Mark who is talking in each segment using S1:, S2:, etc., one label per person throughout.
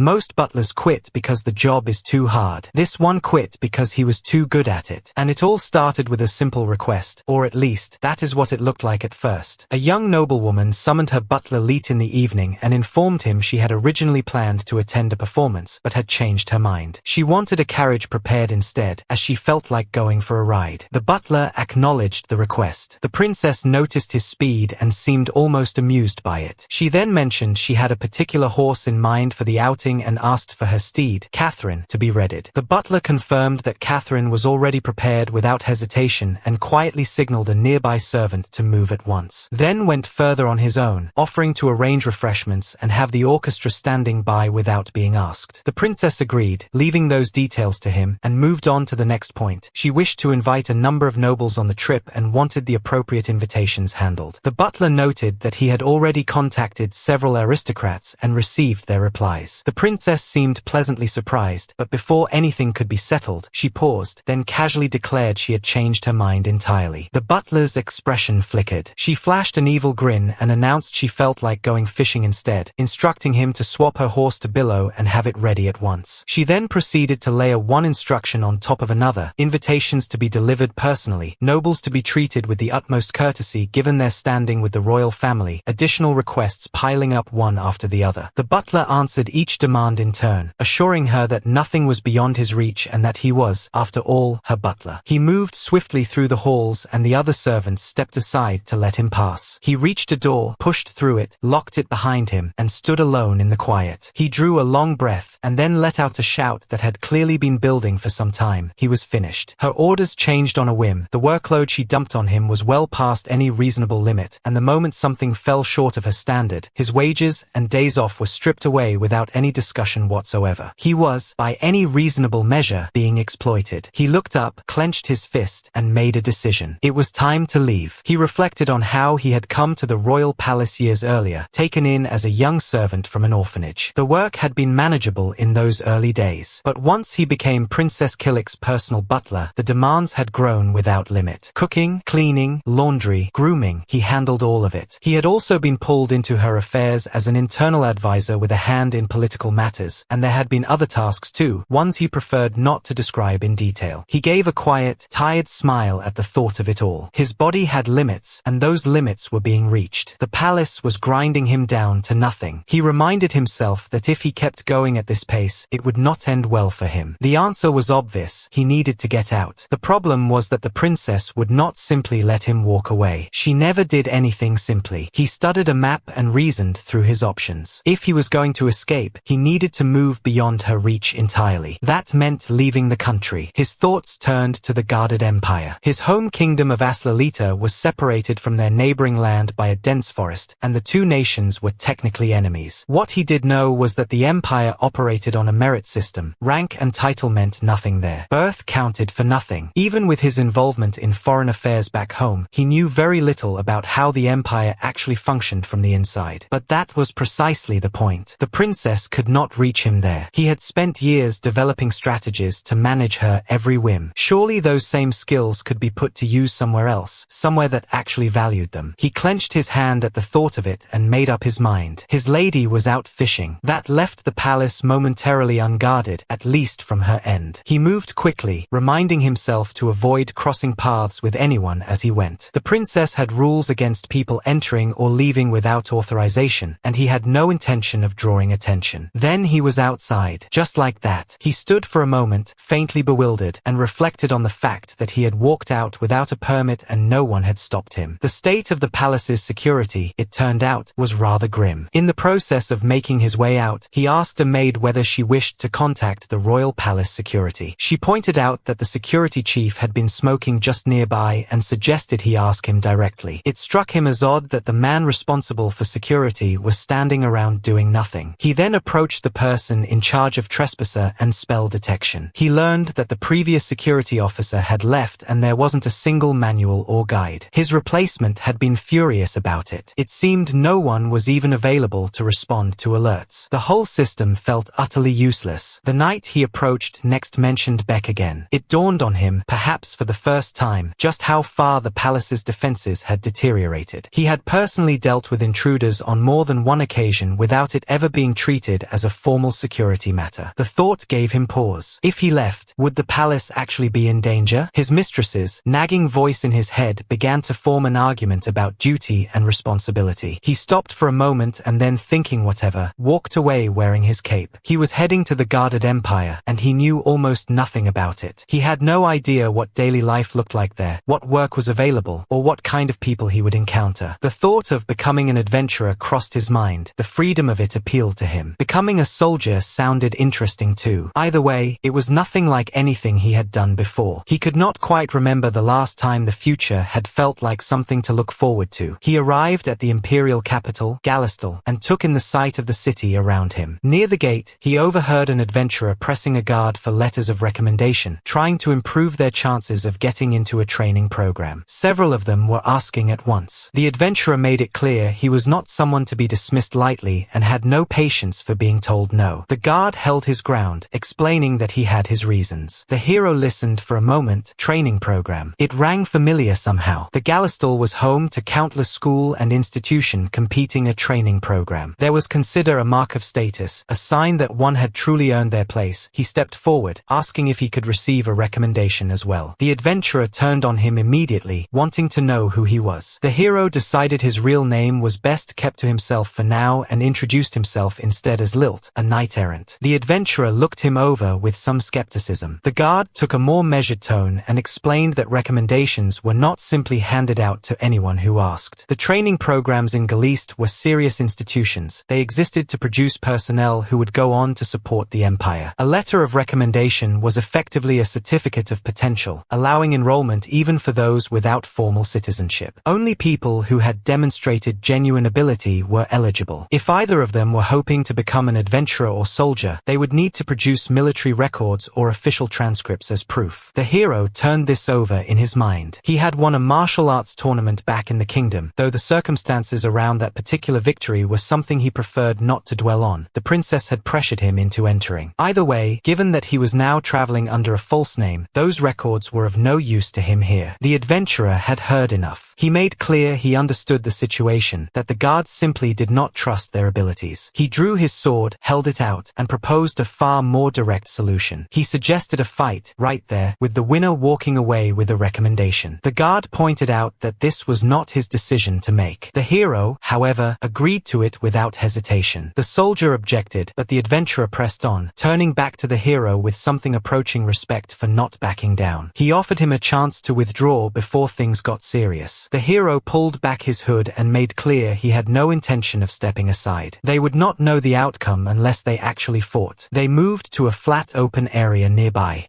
S1: Most butlers quit because the job is too hard. This one quit because he was too good at it. And it all started with a simple request, or at least, that is what it looked like at first. A young noblewoman summoned her butler Leet in the evening and informed him she had originally planned to attend a performance, but had changed her mind. She wanted a carriage prepared instead, as she felt like going for a ride. The butler acknowledged the request. The princess noticed his speed and seemed almost amused by it. She then mentioned she had a particular horse in mind for the outing and asked for her steed, Catherine, to be readied. The butler confirmed that Catherine was already prepared without hesitation and quietly signaled a nearby servant to move at once. Then went further on his own, offering to arrange refreshments and have the orchestra standing by without being asked. The princess agreed, leaving those details to him, and moved on to the next point. She wished to invite a number of nobles on the trip and wanted the appropriate invitations handled. The butler noted that he had already contacted several aristocrats and received their replies. The princess seemed pleasantly surprised, but before anything could be settled, she paused, then casually declared she had changed her mind entirely. The butler's expression flickered. She flashed an evil grin and announced she felt like going fishing instead, instructing him to swap her horse to Billow and have it ready at once. She then proceeded to layer one instruction on top of another, invitations to be delivered personally, nobles to be treated with the utmost courtesy given their standing with the royal family, additional requests piling up one after the other. The butler answered each demand in turn, assuring her that nothing was beyond his reach and that he was, after all, her butler. He moved swiftly through the halls and the other servants stepped aside to let him pass. He reached a door, pushed through it, locked it behind him, and stood alone in the quiet. He drew a long breath and then let out a shout that had clearly been building for some time. He was finished. Her orders changed on a whim. The workload she dumped on him was well past any reasonable limit, and the moment something fell short of her standard, his wages and days off were stripped away without any discussion whatsoever. He was, by any reasonable measure, being exploited. He looked up, clenched his fist, and made a decision. It was time to leave. He reflected on how he had come to the royal palace years earlier, taken in as a young servant from an orphanage. The work had been manageable in those early days, but once he became Princess Killick's personal butler, the demands had grown without limit. Cooking, cleaning, laundry, grooming, he handled all of it. He had also been pulled into her affairs as an internal advisor with a hand in political matters, and there had been other tasks too, ones he preferred not to describe in detail. He gave a quiet, tired smile at the thought of it all. His body had limits, and those limits were being reached. The palace was grinding him down to nothing. He reminded himself that if he kept going at this pace, it would not end well for him. The answer was obvious. He needed to get out. The problem was that the princess would not simply let him walk away. She never did anything simply. He studied a map and reasoned through his options. If he was going to escape, he needed to move beyond her reach entirely. That meant leaving the country. His thoughts turned to the guarded empire. His home kingdom of Aslalita was separated from their neighboring land by a dense forest, and the two nations were technically enemies. What he did know was that the empire operated on a merit system. Rank and title meant nothing there. Birth counted for nothing. Even with his involvement in foreign affairs back home, he knew very little about how the empire actually functioned from the inside. But that was precisely the point. The princess could not reach him there. He had spent years developing strategies to manage her every whim. Surely those same skills could be put to use somewhere else, somewhere that actually valued them. He clenched his hand at the thought of it and made up his mind. His lady was out fishing. That left the palace momentarily unguarded, at least from her end. He moved quickly, reminding himself to avoid crossing paths with anyone as he went. The princess had rules against people entering or leaving without authorization, and he had no intention of drawing attention. Then he was outside. Just like that. He stood for a moment, faintly bewildered, and reflected on the fact that he had walked out without a permit and no one had stopped him. The state of the palace's security, it turned out, was rather grim. In the process of making his way out, he asked a maid whether she wished to contact the royal palace security. She pointed out that the security chief had been smoking just nearby and suggested he ask him directly. It struck him as odd that the man responsible for security was standing around doing nothing. He then approached the person in charge of trespasser and spell detection. He learned that the previous security officer had left and there wasn't a single manual or guide. His replacement had been furious about it. It seemed no one was even available to respond to alerts. The whole system felt utterly useless. The night he approached next mentioned Beck again. It dawned on him, perhaps for the first time, just how far the palace's defenses had deteriorated. He had personally dealt with intruders on more than one occasion without it ever being treated as a formal security matter. The thought gave him pause. If he left, would the palace actually be in danger? His mistress's nagging voice in his head began to form an argument about duty and responsibility. He stopped for a moment and then, thinking whatever, walked away wearing his cape. He was heading to the guarded empire, and he knew almost nothing about it. He had no idea what daily life looked like there, what work was available, or what kind of people he would encounter. The thought of becoming an adventurer crossed his mind. The freedom of it appealed to him. Becoming a soldier sounded interesting too. Either way, it was nothing like anything he had done before. He could not quite remember the last time the future had felt like something to look forward to. He arrived at the Imperial capital, Gallistel, and took in the sight of the city around him. Near the gate, he overheard an adventurer pressing a guard for letters of recommendation, trying to improve their chances of getting into a training program. Several of them were asking at once. The adventurer made it clear he was not someone to be dismissed lightly and had no patience for being told no. The guard held his ground, explaining that he had his reasons. The hero listened for a moment. Training program. It rang familiar somehow. The Gallistel was home to countless school and institution competing a training program. There was considered a mark of status, a sign that one had truly earned their place. He stepped forward, asking if he could receive a recommendation as well. The adventurer turned on him immediately, wanting to know who he was. The hero decided his real name was best kept to himself for now and introduced himself instead as Leet, a knight-errant. The adventurer looked him over with some skepticism. The guard took a more measured tone and explained that recommendations were not simply handed out to anyone who asked. The training programs in Galist were serious institutions. They existed to produce personnel who would go on to support the empire. A letter of recommendation was effectively a certificate of potential, allowing enrollment even for those without formal citizenship. Only people who had demonstrated genuine ability were eligible. If either of them were hoping to become an adventurer or soldier, they would need to produce military records or official transcripts as proof. The hero turned this over in his mind. He had won a martial arts tournament back in the kingdom, though the circumstances around that particular victory was something he preferred not to dwell on. The princess had pressured him into entering. Either way, given that he was now traveling under a false name, those records were of no use to him here. The adventurer had heard enough. He made clear he understood the situation, that the guards simply did not trust their abilities. He drew his sword, held it out, and proposed a far more direct solution. He suggested a fight, right there, with the winner walking away with a recommendation. The guard pointed out that this was not his decision to make. The hero, however, agreed to it without hesitation. The soldier objected, but the adventurer pressed on, turning back to the hero with something approaching respect for not backing down. He offered him a chance to withdraw before things got serious. The hero pulled back his hood and made clear he had no intention of stepping aside. They would not know the outcome unless they actually fought. They moved to a flat open area nearby.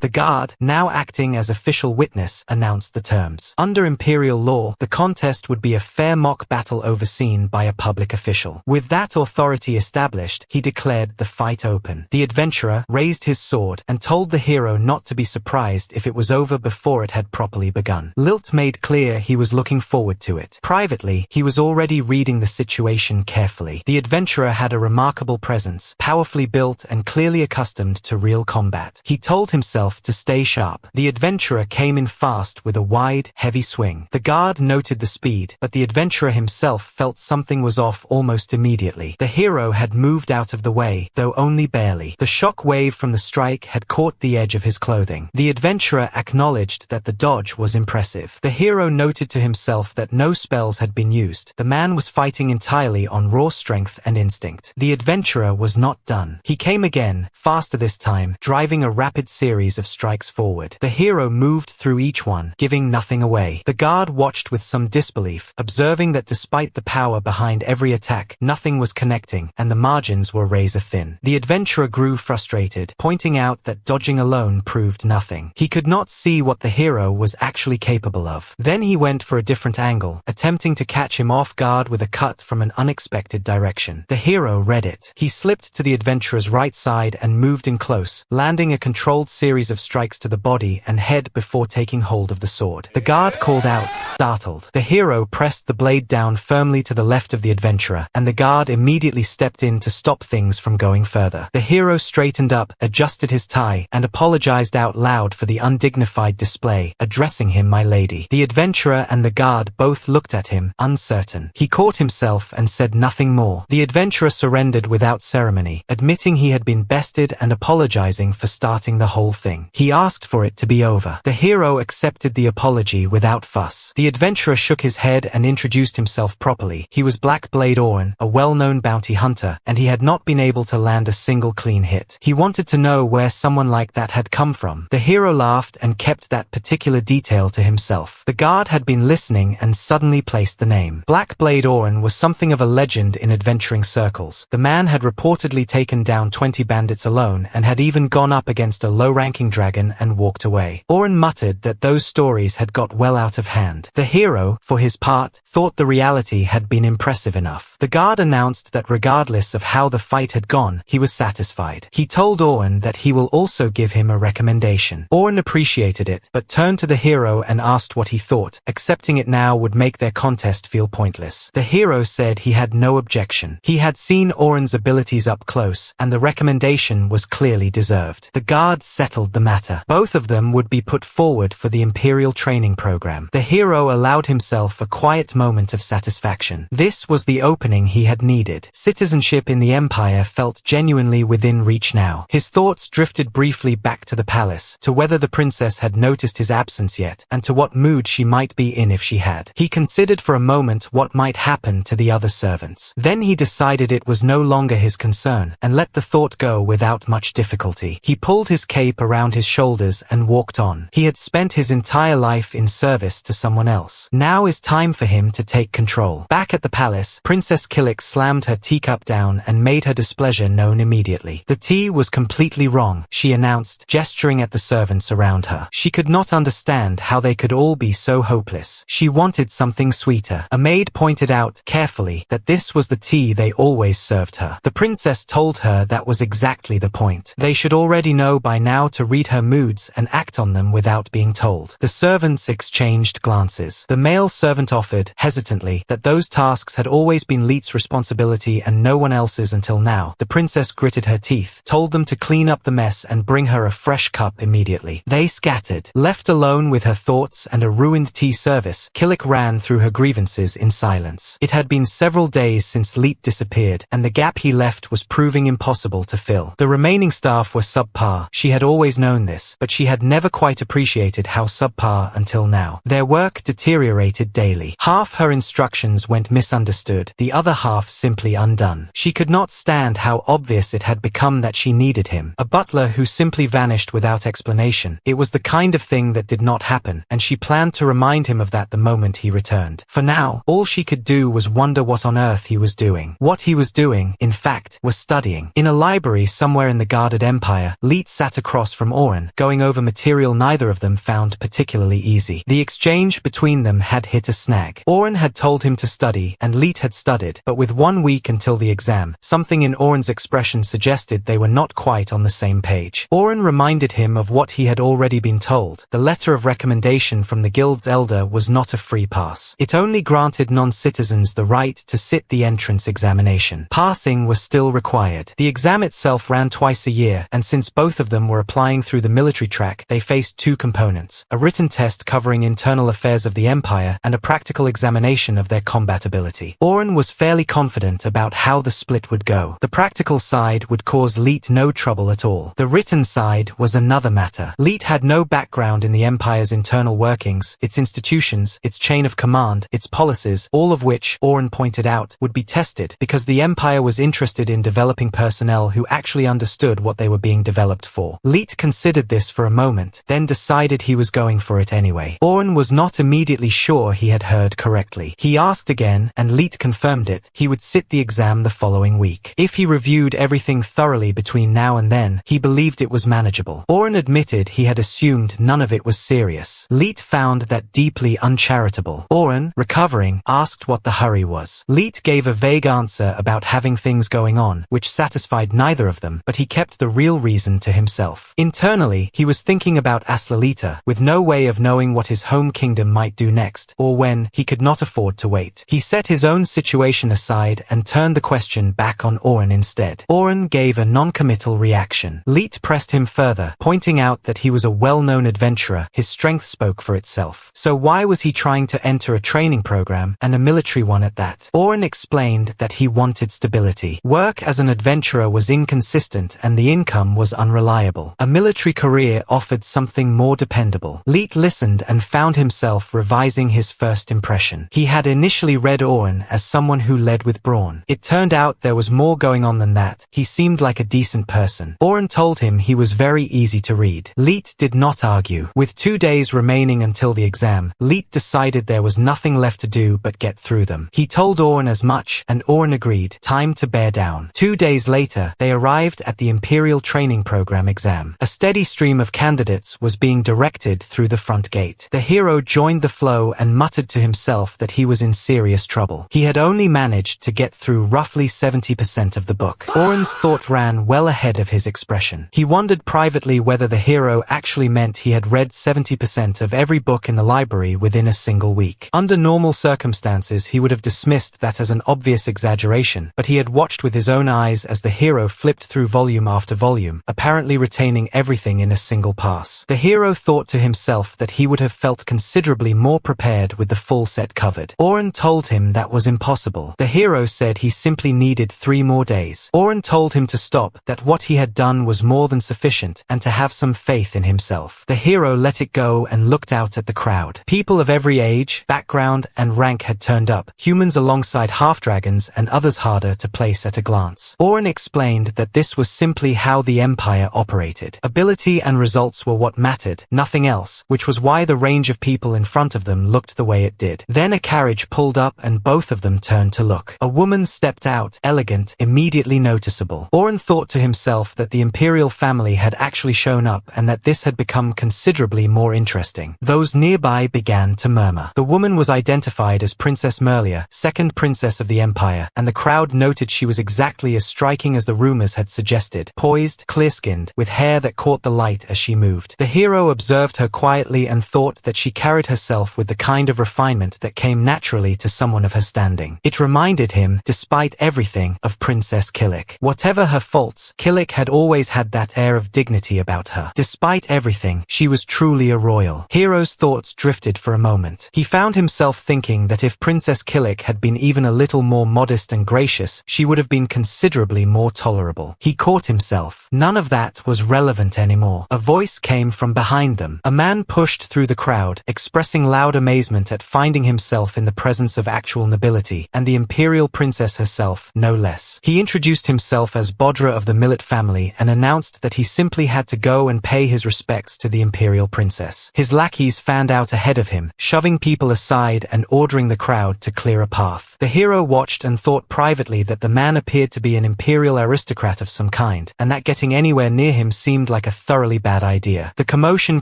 S1: The guard, now acting as official witness, announced the terms. Under Imperial law, the contest would be a fair mock battle overseen by a public official. With that authority established, he declared the fight open. The adventurer raised his sword and told the hero not to be surprised if it was over before it had properly begun. Leet made clear he was looking forward to it. Privately, he was already reading the situation carefully. The adventurer had a remarkable presence, powerfully built and clearly accustomed to real combat. He told himself to stay sharp. The adventurer came in fast with a wide, heavy swing. The guard noted the speed, but the adventurer himself felt something was off almost immediately. The hero had moved out of the way, though only barely. The shock wave from the strike had caught the edge of his clothing. The adventurer acknowledged that the dodge was impressive. The hero noted to himself that no spells had been used. The man was fighting entirely on raw strength and instinct. The adventurer was not done. He came again, faster this time, driving a rapid series of strikes forward. The hero moved through each one, giving nothing away. The guard watched with some disbelief, observing that despite the power behind every attack, nothing was connecting, and the margins were razor thin. The adventurer grew frustrated, pointing out that dodging alone proved nothing. He could not see what the hero was actually capable of. Then he went for a different angle, attempting to catch him off guard with a cut from an unexpected direction. The hero read it. He slipped to the adventurer's right side and moved in close, landing a controlled series series of strikes to the body and head before taking hold of the sword. The guard called out, startled. The hero pressed the blade down firmly to the left of the adventurer, and the guard immediately stepped in to stop things from going further. The hero straightened up, adjusted his tie, and apologized out loud for the undignified display, addressing him my lady. The adventurer and the guard both looked at him, uncertain. He caught himself and said nothing more. The adventurer surrendered without ceremony, admitting he had been bested and apologizing for starting the whole thing. He asked for it to be over. The hero accepted the apology without fuss. The adventurer shook his head and introduced himself properly. He was Black Blade Oren, a well-known bounty hunter, and he had not been able to land a single clean hit. He wanted to know where someone like that had come from. The hero laughed and kept that particular detail to himself. The guard had been listening and suddenly placed the name. Black Blade Oren was something of a legend in adventuring circles. The man had reportedly taken down 20 bandits alone and had even gone up against a low-ranking dragon and walked away. Oren muttered that those stories had got well out of hand. The hero, for his part, thought the reality had been impressive enough. The guard announced that regardless of how the fight had gone, he was satisfied. He told Oren that he will also give him a recommendation. Oren appreciated it, but turned to the hero and asked what he thought. Accepting it now would make their contest feel pointless. The hero said he had no objection. He had seen Oren's abilities up close, and the recommendation was clearly deserved. The guard settled the matter. Both of them would be put forward for the Imperial training program. The hero allowed himself a quiet moment of satisfaction. This was the opening he had needed. Citizenship in the Empire felt genuinely within reach now. His thoughts drifted briefly back to the palace, to whether the princess had noticed his absence yet, and to what mood she might be in if she had. He considered for a moment what might happen to the other servants. Then he decided it was no longer his concern, and let the thought go without much difficulty. He pulled his cape around his shoulders and walked on. He had spent his entire life in service to someone else. Now is time for him to take control. Back at the palace, Princess Killik slammed her teacup down and made her displeasure known immediately. The tea was completely wrong, she announced, gesturing at the servants around her. She could not understand how they could all be so hopeless. She wanted something sweeter. A maid pointed out, carefully, that this was the tea they always served her. The princess told her that was exactly the point. They should already know by now to read her moods and act on them without being told. The servants exchanged glances. The male servant offered, hesitantly, that those tasks had always been Leet's responsibility and no one else's until now. The princess gritted her teeth, told them to clean up the mess and bring her a fresh cup immediately. They scattered. Left alone with her thoughts and a ruined tea service, Killik ran through her grievances in silence. It had been several days since Leet disappeared, and the gap he left was proving impossible to fill. The remaining staff were subpar. She had always known this, but she had never quite appreciated how subpar until now. Their work deteriorated daily. Half her instructions went misunderstood, the other half simply undone. She could not stand how obvious it had become that she needed him. A butler who simply vanished without explanation. It was the kind of thing that did not happen, and she planned to remind him of that the moment he returned. For now, all she could do was wonder what on earth he was doing. What he was doing, in fact, was studying. In a library somewhere in the guarded empire, Leet sat across from Oren, going over material neither of them found particularly easy. The exchange between them had hit a snag. Oren had told him to study, and Leet had studied, but with 1 week until the exam, something in Oren's expression suggested they were not quite on the same page. Oren reminded him of what he had already been told. The letter of recommendation from the guild's elder was not a free pass. It only granted non-citizens the right to sit the entrance examination. Passing was still required. The exam itself ran twice a year, and since both of them were applying through the military track, they faced two components: a written test covering internal affairs of the empire and a practical examination of their combat ability. Oren was fairly confident about how the split would go. The practical side would cause Leet no trouble at all. The written side was another matter. Leet had no background in the empire's internal workings, its institutions, its chain of command, its policies, all of which, Oren pointed out, would be tested because the empire was interested in developing personnel who actually understood what they were being developed for. Leet considered this for a moment, then decided he was going for it anyway. Oren was not immediately sure he had heard correctly. He asked again, and Leet confirmed it. He would sit the exam the following week. If he reviewed everything thoroughly between now and then, he believed it was manageable. Oren admitted he had assumed none of it was serious. Leet found that deeply uncharitable. Oren, recovering, asked what the hurry was. Leet gave a vague answer about having things going on, which satisfied neither of them, but he kept the real reason to himself. Internally, Internally, he was thinking about Aslalita, with no way of knowing what his home kingdom might do next, or when. He could not afford to wait. He set his own situation aside and turned the question back on Oren instead. Oren gave a non-committal reaction. Leet pressed him further, pointing out that he was a well-known adventurer. His strength spoke for itself. So why was he trying to enter a training program, and a military one at that? Oren explained that he wanted stability. Work as an adventurer was inconsistent and the income was unreliable. A military career offered something more dependable. Leet listened and found himself revising his first impression. He had initially read Oren as someone who led with brawn. It turned out there was more going on than that. He seemed like a decent person. Oren told him he was very easy to read. Leet did not argue. With 2 days remaining until the exam, Leet decided there was nothing left to do but get through them. He told Oren as much, and Oren agreed. Time to bear down. 2 days later, they arrived at the Imperial training program exam. A steady stream of candidates was being directed through the front gate. The hero joined the flow and muttered to himself that he was in serious trouble. He had only managed to get through roughly 70% of the book. Oren's thought ran well ahead of his expression. He wondered privately whether the hero actually meant he had read 70% of every book in the library within a single week. Under normal circumstances, he would have dismissed that as an obvious exaggeration, but he had watched with his own eyes as the hero flipped through volume after volume, apparently retaining everything in a single pass. The hero thought to himself that he would have felt considerably more prepared with the full set covered. Oren told him that was impossible. The hero said he simply needed 3 more days. Oren told him to stop, that what he had done was more than sufficient, and to have some faith in himself. The hero let it go and looked out at the crowd. People of every age, background, and rank had turned up, humans alongside half-dragons and others harder to place at a glance. Oren explained that this was simply how the Empire operated. Ability and results were what mattered, nothing else, which was why the range of people in front of them looked the way it did. Then a carriage pulled up and both of them turned to look. A woman stepped out, elegant, immediately noticeable. Oren thought to himself that the Imperial family had actually shown up and that this had become considerably more interesting. Those nearby began to murmur. The woman was identified as Princess Merlia, second princess of the Empire, and the crowd noted she was exactly as striking as the rumors had suggested, poised, clear-skinned, with hair that caught the light as she moved. The hero observed her quietly and thought that she carried herself with the kind of refinement that came naturally to someone of her standing. It reminded him, despite everything, of Princess Killik. Whatever her faults, Killik had always had that air of dignity about her. Despite everything, she was truly a royal. Hero's thoughts drifted for a moment. He found himself thinking that if Princess Killik had been even a little more modest and gracious, she would have been considerably more tolerable. He caught himself. None of that was relevant anymore. A voice came from behind them. A man pushed through the crowd, expressing loud amazement at finding himself in the presence of actual nobility, and the Imperial princess herself, no less. He introduced himself as Butler of the Millet family and announced that he simply had to go and pay his respects to the Imperial princess. His lackeys fanned out ahead of him, shoving people aside and ordering the crowd to clear a path. The hero watched and thought privately that the man appeared to be an Imperial aristocrat of some kind, and that getting anywhere near him seemed like a thoroughly bad idea. The commotion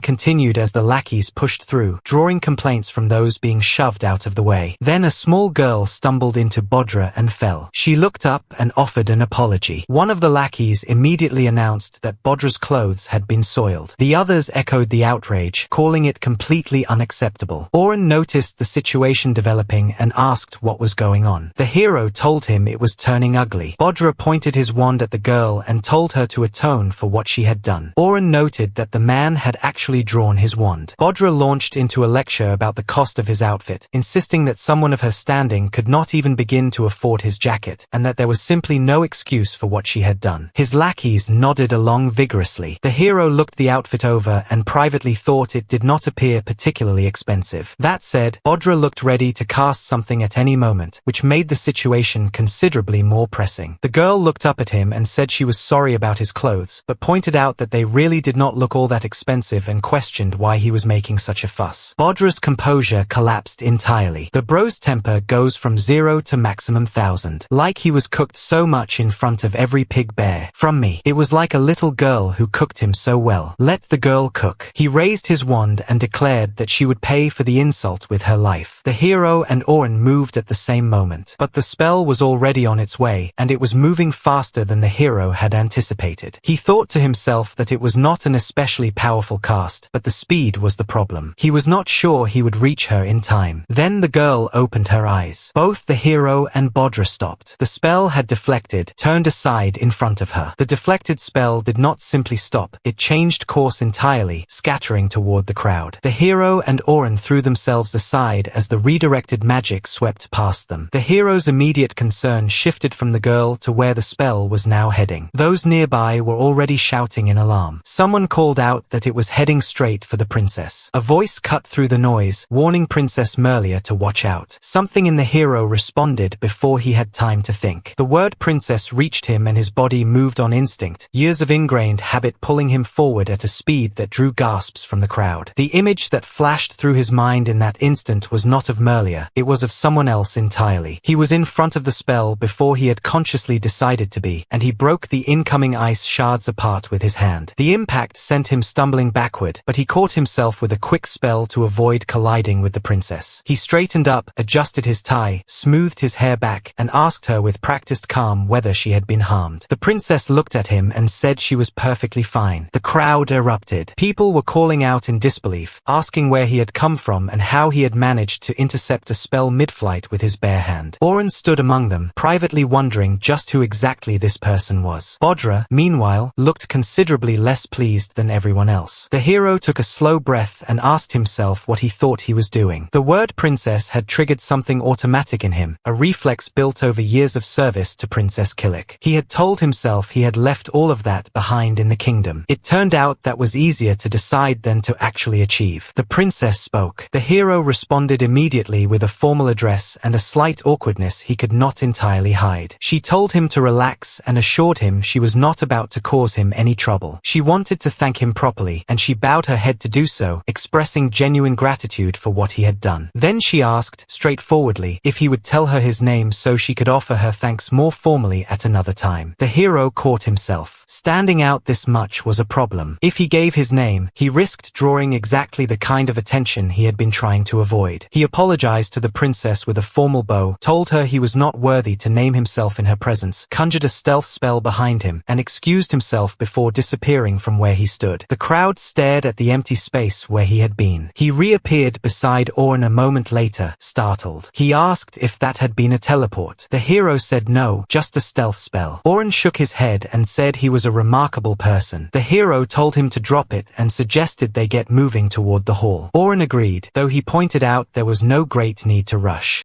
S1: continued as the lackeys pushed through, drawing complaints from those being shoved out of the way. Then a small girl stumbled into Bodra and fell. She looked up and offered an apology. One of the lackeys immediately announced that Bodra's clothes had been soiled. The others echoed the outrage, calling it completely unacceptable. Oren noticed the situation developing and asked what was going on. The hero told him it was turning ugly. Bodra pointed his wand at the girl and told her to atone for what she had done. Oren noted that the man had actually drawn his wand. Bodra launched into a lecture about the cost of his outfit, insisting that someone of her standing could not even begin to afford his jacket, and that there was simply no excuse for what she had done. His lackeys nodded along vigorously. The hero looked the outfit over and privately thought it did not appear particularly expensive. That said, Bodra looked ready to cast something at any moment, which made the situation considerably more pressing. The girl looked up at him and said she was sorry about his clothes, but pointed out that they really did not look all that expensive and questioned why he was making such a fuss. Bodra's composure collapsed entirely. The bro's temper goes from 0 to maximum 1000. Like he was cooked so much in front of every pig bear. From me, it was like a little girl who cooked him so well. Let the girl cook. He raised his wand and declared that she would pay for the insult with her life. The hero and Oren moved at the same moment, but the spell was already on its way, and it was moving faster than the hero had anticipated. He thought to himself that it was not an especially powerful cast, but the speed was the problem. He was not sure he would reach her in time. Then the girl opened her eyes. Both the hero and Butler stopped. The spell had deflected, turned aside in front of her. The deflected spell did not simply stop, it changed course entirely, scattering toward the crowd. The hero and Oren threw themselves aside as the redirected magic swept past them. The hero's immediate concern shifted from the girl to where the spell was now heading. Those nearby were already shouting in alarm. Someone called out that it was heading straight for the princess. A voice cut through the noise, warning Princess Merlia to watch out. Something in the hero responded before he had time to think. The word princess reached him and his body moved on instinct, years of ingrained habit pulling him forward at a speed that drew gasps from the crowd. The image that flashed through his mind in that instant was not of Merlia, it was of someone else entirely. He was in front of the spell before he had consciously decided to be, and he broke the incoming ice shards apart with his hand. The impact sent him stumbling backward, but he caught himself with a quick spell to avoid colliding with the princess. He straightened up, adjusted his tie, smoothed his hair back, and asked her with practiced calm whether she had been harmed. The princess looked at him and said she was perfectly fine. The crowd erupted. People were calling out in disbelief, asking where he had come from and how he had managed to intercept a spell mid-flight with his bare hand. Oren stood among them, privately wondering just who exactly this person was. Butler, meanwhile, looked considerably less pleased than everyone else. The hero took a slow breath and asked himself what he thought he was doing. The word princess had triggered something automatic in him, a reflex built over years of service to Princess Killick. He had told himself he had left all of that behind in the kingdom. It turned out that was easier to decide than to actually achieve. The princess spoke. The hero responded immediately with a formal address and a slight awkwardness he could not entirely hide. She told him to relax and assured him she was not about to cause him any trouble. She wanted to thank him properly, and she bowed her head to do so, expressing genuine gratitude for what he had done. Then she asked, straightforwardly, if he would tell her his name so she could offer her thanks more formally at another time. The hero caught himself. Standing out this much was a problem. If he gave his name, he risked drawing exactly the kind of attention he had been trying to avoid. He apologized to the princess with a formal bow, told her he was not worthy to name himself in her presence, conjured a stealth spell behind him, and excused himself before disappearing from where he stood. The crowd stared at the empty space where he had been. He reappeared beside Oren a moment later, startled. He asked if that had been a teleport. The hero said no, just a stealth spell. Oren shook his head and said he was a remarkable person. The hero told him to drop it and suggested they get moving toward the hall. Oren agreed, though he pointed out there was no great need to rush.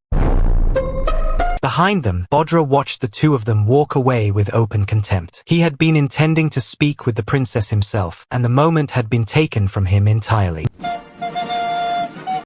S1: Behind them, Butler watched the two of them walk away with open contempt. He had been intending to speak with the princess himself, and the moment had been taken from him entirely.